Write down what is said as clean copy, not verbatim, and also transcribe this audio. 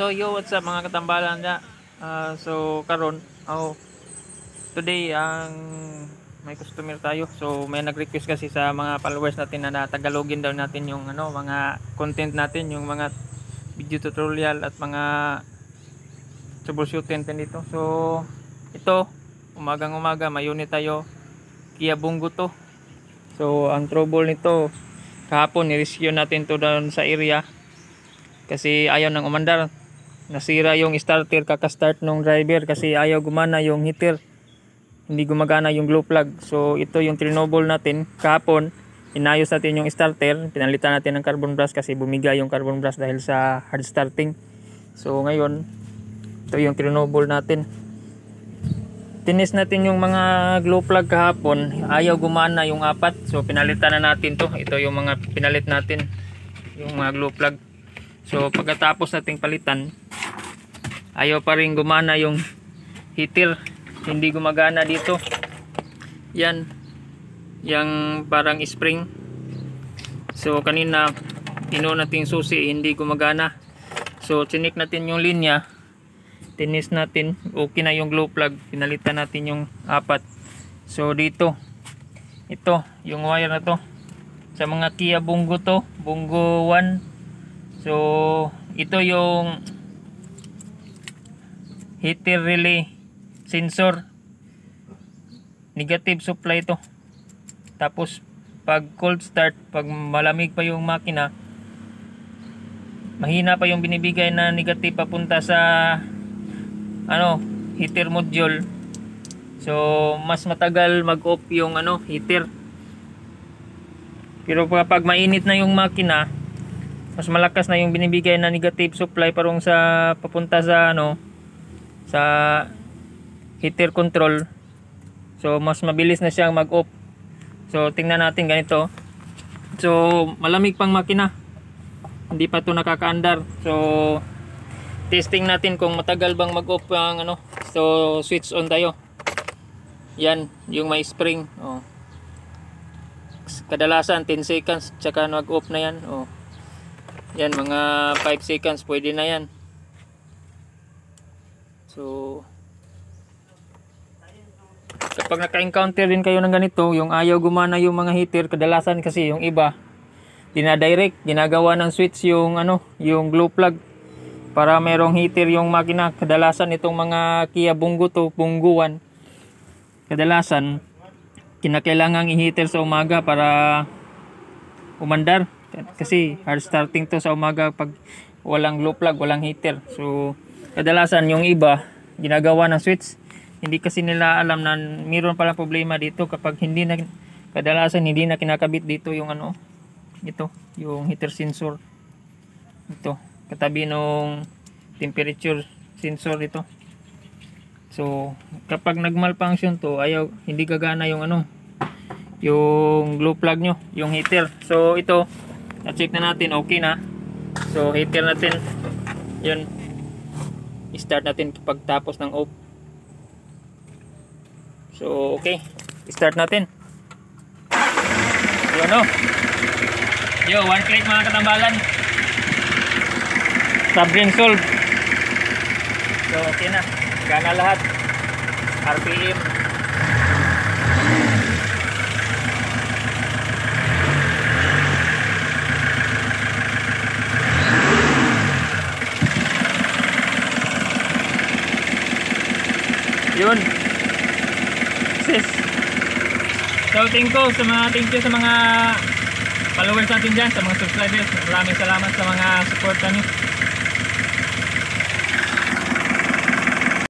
So yo, what's up mga katambalan niya? So karon, today ang may customer tayo. So may nag-request kasi sa mga followers natin na Tagalogin daw natin yung mga content natin, yung mga video tutorial at mga troubleshooting natin dito. So ito, umagang umaga may unit tayo, Kia Bungo to. So ang trouble nito, kahapon ni-rescue natin to doon sa area kasi ayaw nang umandar. Nasira yung starter kaka-start nung driver kasi ayaw gumana yung heater, hindi gumagana yung glow plug. So ito yung trinobol natin kahapon, inayos natin yung starter, pinalitan natin ng carbon brush kasi bumiga yung carbon brush dahil sa hard starting. So ngayon ito yung trinobol natin, tinis natin yung mga glow plug kahapon, ayaw gumana yung apat. So pinalitan na natin to, ito yung mga pinalit natin, yung mga glow plug. So pagkatapos nating palitan, ayaw pa rin gumana yung heater, hindi gumagana dito. Yan, yung parang spring. So kanina ino nating susi, hindi gumagana. So chinik natin yung linya, tinis natin, okay na yung glow plug, pinalitan natin yung apat. So dito, ito yung wire na to sa mga Kia Bungo to, Bungo 1. So ito yung heater relay sensor, negative supply to. Tapos pag cold start, pag malamig pa yung makina, mahina pa yung binibigay na negative papunta sa heater module. So mas matagal mag-off yung heater. Pero kapag mainit na yung makina, mas malakas na yung binibigay na negative supply parong sa papunta sa sa heater control. So mas mabilis na siyang mag-off. So tingnan natin ganito. So malamig pang makina, hindi pa to nakakaandar. So testing natin kung matagal bang mag-off ang So switch on tayo. Yan yung may spring. Kadalasan 10 seconds tsaka mag-off na yan. Yan, mga 5 seconds pwede na yan. So kapag naka-encounter din kayo ng ganito, yung ayaw gumana yung mga heater, kadalasan kasi yung iba dinadirect, ginagawa ng switch yung yung glow plug para merong heater yung makina. Kadalasan itong mga Kia Bungo to, Bungo 1, kadalasan kinakailangang i-heater sa umaga para umandar. Kasi hard starting to sa umaga pag walang glow plug, walang heater. So kadalasan yung iba ginagawa ng switch, hindi kasi nila alam na mayroon pala problema dito kapag kadalasan hindi na kinakabit dito yung ito yung heater sensor, ito katabi nung temperature sensor ito. So kapag nag-malfunction to, hindi gagana yung yung glow plug nyo, yung heater. So ito na-check na natin, okay na. So heater natin, yun, start natin pagtapos ng off. So okay, start natin. Yo, one click mga katambalan, subgreen solve. So okay na, gana lahat, RPM. Yun. Sis. So thank you sa mga followers natin dyan, sa mga subscribers. Maraming salamat sa mga support nyo.